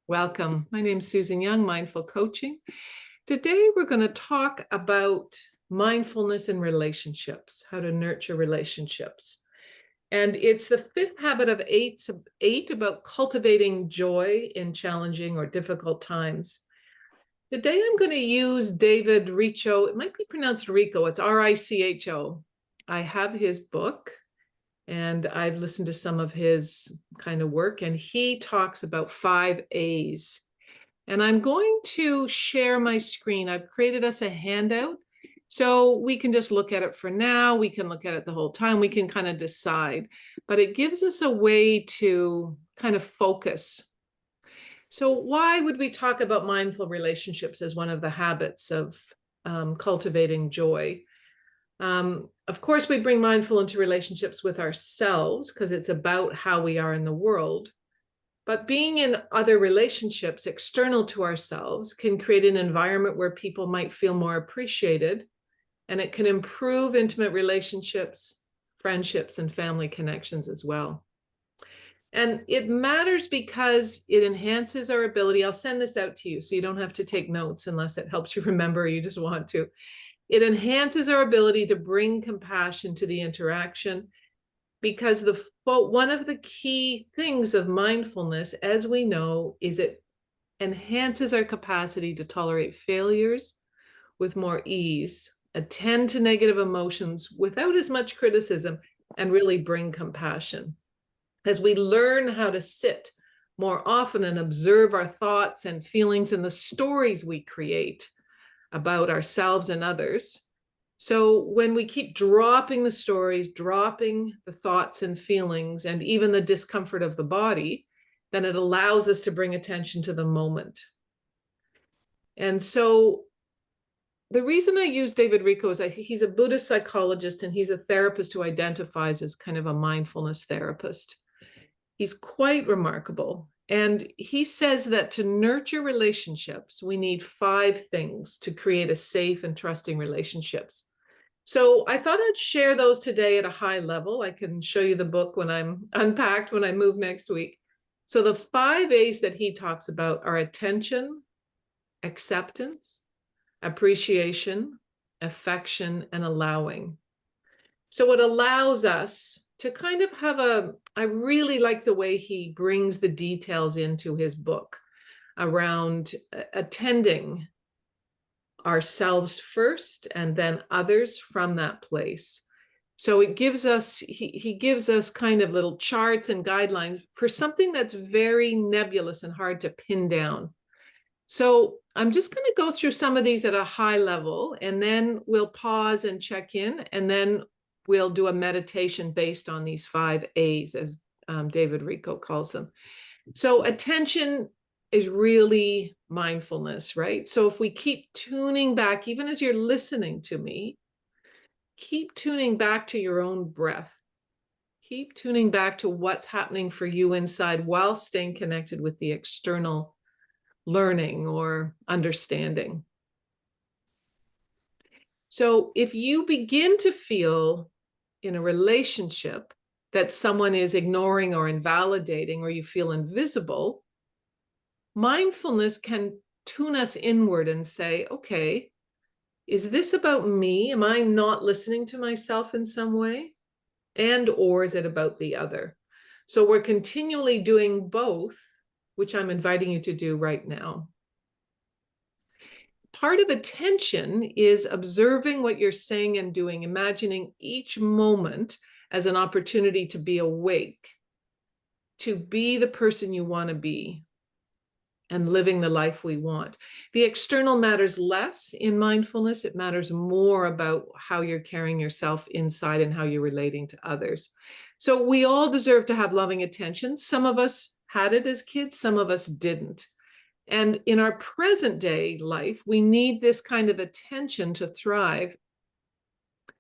Welcome. My name is Susan Young, Mindful Coaching. Today, we're going to talk about mindfulness in relationships, how to nurture relationships. And it's the fifth habit of eight about cultivating joy in challenging or difficult times. Today, I'm going to use David Richo. It might be pronounced Rico. It's R-I-C-H-O. I have his book, and I've listened to some of his kind of work, and he talks about 5 A's. And I'm going to share my screen. I've created us a handout, so we can just look at it for now. We can look at it the whole time. We can kind of decide, but it gives us a way to kind of focus. So why would we talk about mindful relationships as one of the habits of cultivating joy? Of course, we bring mindful into relationships with ourselves because it's about how we are in the world. But being in other relationships external to ourselves can create an environment where people might feel more appreciated, and it can improve intimate relationships, friendships, and family connections as well. And it matters because it enhances our ability. I'll send this out to you so you don't have to take notes unless it helps you remember or you just want to. It enhances our ability to bring compassion to the interaction, because one of the key things of mindfulness, as we know, is it enhances our capacity to tolerate failures with more ease, attend to negative emotions without as much criticism, and really bring compassion. As we learn how to sit more often and observe our thoughts and feelings and the stories we create about ourselves and others. So when we keep dropping the stories, dropping the thoughts and feelings, and even the discomfort of the body, then it allows us to bring attention to the moment. And so the reason I use David Richo is he's a Buddhist psychologist, and he's a therapist who identifies as kind of a mindfulness therapist. He's quite remarkable. And he says that to nurture relationships, we need 5 things to create a safe and trusting relationships. So I thought I'd share those today at a high level. I can show you the book when I'm unpacked, when I move next week. So the 5 A's that he talks about are attention, acceptance, appreciation, affection, and allowing. So it allows us to kind of have I really like the way he brings the details into his book around attending ourselves first and then others from that place. So it gives us, he gives us kind of little charts and guidelines for something that's very nebulous and hard to pin down. So I'm just going to go through some of these at a high level, and then we'll pause and check in, and then we'll do a meditation based on these 5 A's, as David Richo calls them. So attention is really mindfulness, right? So if we keep tuning back, even as you're listening to me, keep tuning back to your own breath. Keep tuning back to what's happening for you inside while staying connected with the external learning or understanding. So if you begin to feel in a relationship that someone is ignoring or invalidating, or you feel invisible, mindfulness can tune us inward and say, okay, is this about me? Am I not listening to myself in some way? Or is it about the other? So we're continually doing both, which I'm inviting you to do right now. Part of attention is observing what you're saying and doing, imagining each moment as an opportunity to be awake, to be the person you want to be, and living the life we want. The external matters less in mindfulness. It matters more about how you're carrying yourself inside and how you're relating to others. So we all deserve to have loving attention. Some of us had it as kids, some of us didn't. And in our present day life, we need this kind of attention to thrive.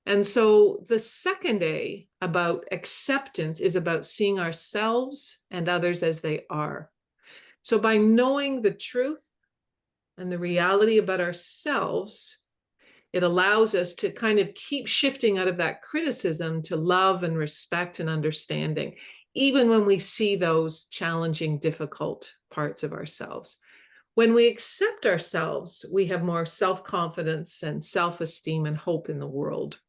And so the second A about acceptance is about seeing ourselves and others as they are. So by knowing the truth and the reality about ourselves, it allows us to kind of keep shifting out of that criticism to love and respect and understanding, even when we see those challenging, difficult parts of ourselves. When we accept ourselves, we have more self-confidence and self-esteem and hope in the world.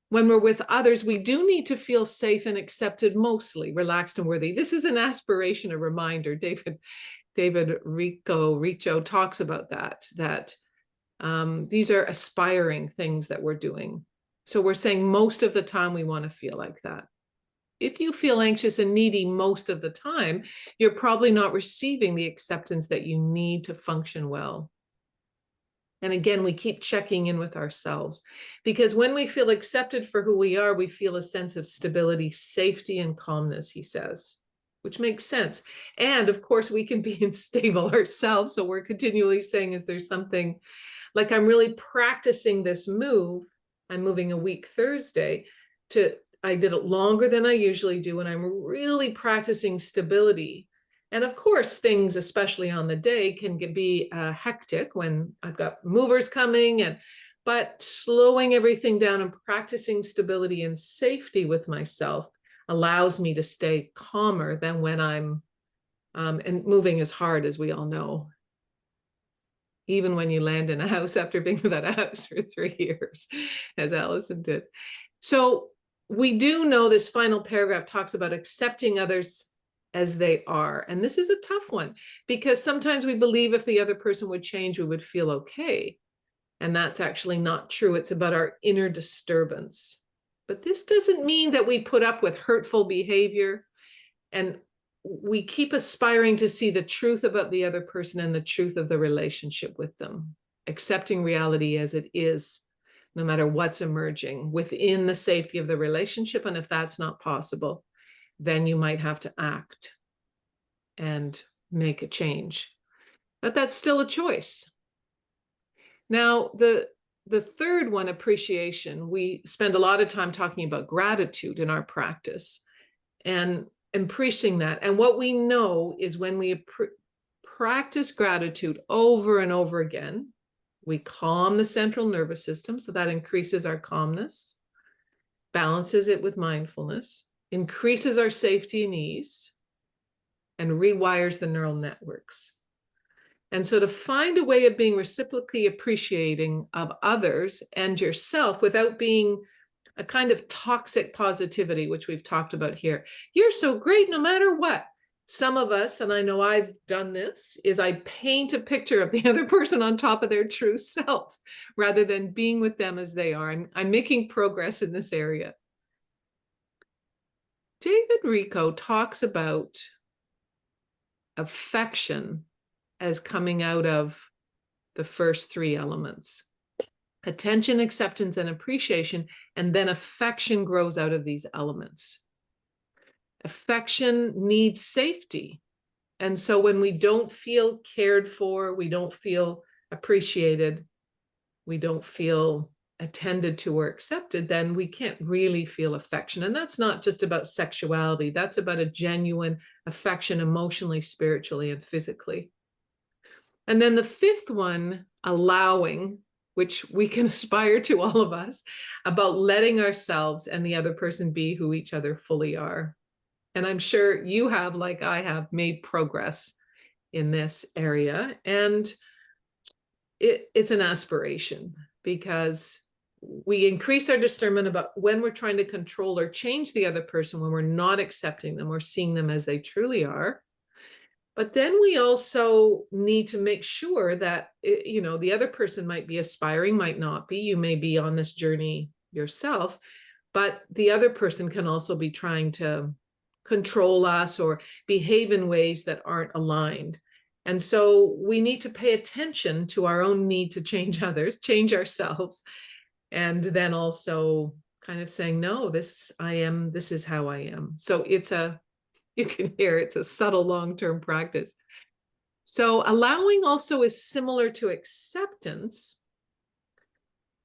When we're with others, we do need to feel safe and accepted, mostly relaxed and worthy. This is an aspiration, a reminder. David Richo talks about that these are aspiring things that we're doing. So we're saying most of the time we want to feel like that. If you feel anxious and needy most of the time, you're probably not receiving the acceptance that you need to function well. And again, we keep checking in with ourselves, because when we feel accepted for who we are, we feel a sense of stability, safety, and calmness, he says, which makes sense. And of course, we can be unstable ourselves. So we're continually saying, is there something, like I'm really practicing this move. I'm moving a week Thursday I did it longer than I usually do, and I'm really practicing stability. And of course, things, especially on the day, can be hectic when I've got movers coming, but slowing everything down and practicing stability and safety with myself allows me to stay calmer than when I'm and moving is hard, as we all know. Even when you land in a house after being without a house for 3 years, as Allison did. So we do know this final paragraph talks about accepting others as they are. And this is a tough one, because sometimes we believe if the other person would change, we would feel okay. And that's actually not true. It's about our inner disturbance. But this doesn't mean that we put up with hurtful behavior, and we keep aspiring to see the truth about the other person and the truth of the relationship with them, accepting reality as it is, no matter what's emerging within the safety of the relationship. And if that's not possible, then you might have to act and make a change. But that's still a choice. Now, the third one, appreciation, we spend a lot of time talking about gratitude in our practice and increasing that. And what we know is when we practice gratitude over and over again, we calm the central nervous system, so that increases our calmness, balances it with mindfulness, increases our safety and ease, and rewires the neural networks. And so to find a way of being reciprocally appreciating of others and yourself without being a kind of toxic positivity, which we've talked about here. You're so great no matter what. Some of us, and I know I've done this, is I paint a picture of the other person on top of their true self rather than being with them as they are. I'm making progress in this area. David Richo talks about affection as coming out of the first 3 elements: attention, acceptance, and appreciation, and then affection grows out of these elements. Affection needs safety. And so when we don't feel cared for, we don't feel appreciated, we don't feel attended to or accepted, then we can't really feel affection. And that's not just about sexuality, that's about a genuine affection emotionally, spiritually, and physically. And then the 5th one, allowing, which we can aspire to, all of us, about letting ourselves and the other person be who each other fully are. And I'm sure you have, like I have, made progress in this area. And it's an aspiration, because we increase our discernment about when we're trying to control or change the other person, when we're not accepting them or seeing them as they truly are. But then we also need to make sure that, the other person might be aspiring, might not be. You may be on this journey yourself, but the other person can also be trying to control us or behave in ways that aren't aligned. And so we need to pay attention to our own need to change others, change ourselves, and then also kind of saying, no, this is how I am. So you can hear it's a subtle long-term practice. So allowing also is similar to acceptance,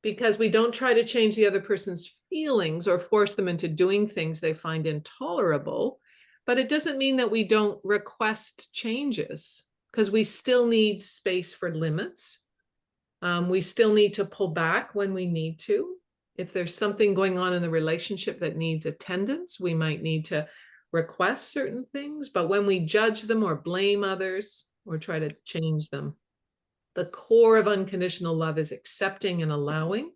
because we don't try to change the other person's feelings or force them into doing things they find intolerable. But it doesn't mean that we don't request changes, because we still need space for limits. We still need to pull back when we need to. If there's something going on in the relationship that needs attendance, we might need to request certain things, but when we judge them or blame others or try to change them, the core of unconditional love is accepting and allowing,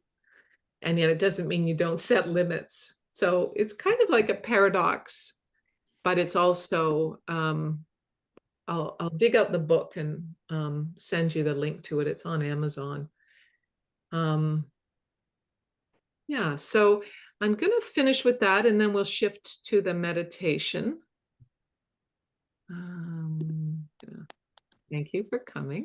and yet it doesn't mean you don't set limits. So it's kind of like a paradox, but it's also, I'll dig out the book and send you the link to it. It's on Amazon. Yeah, so I'm going to finish with that, and then we'll shift to the meditation. Yeah. Thank you for coming.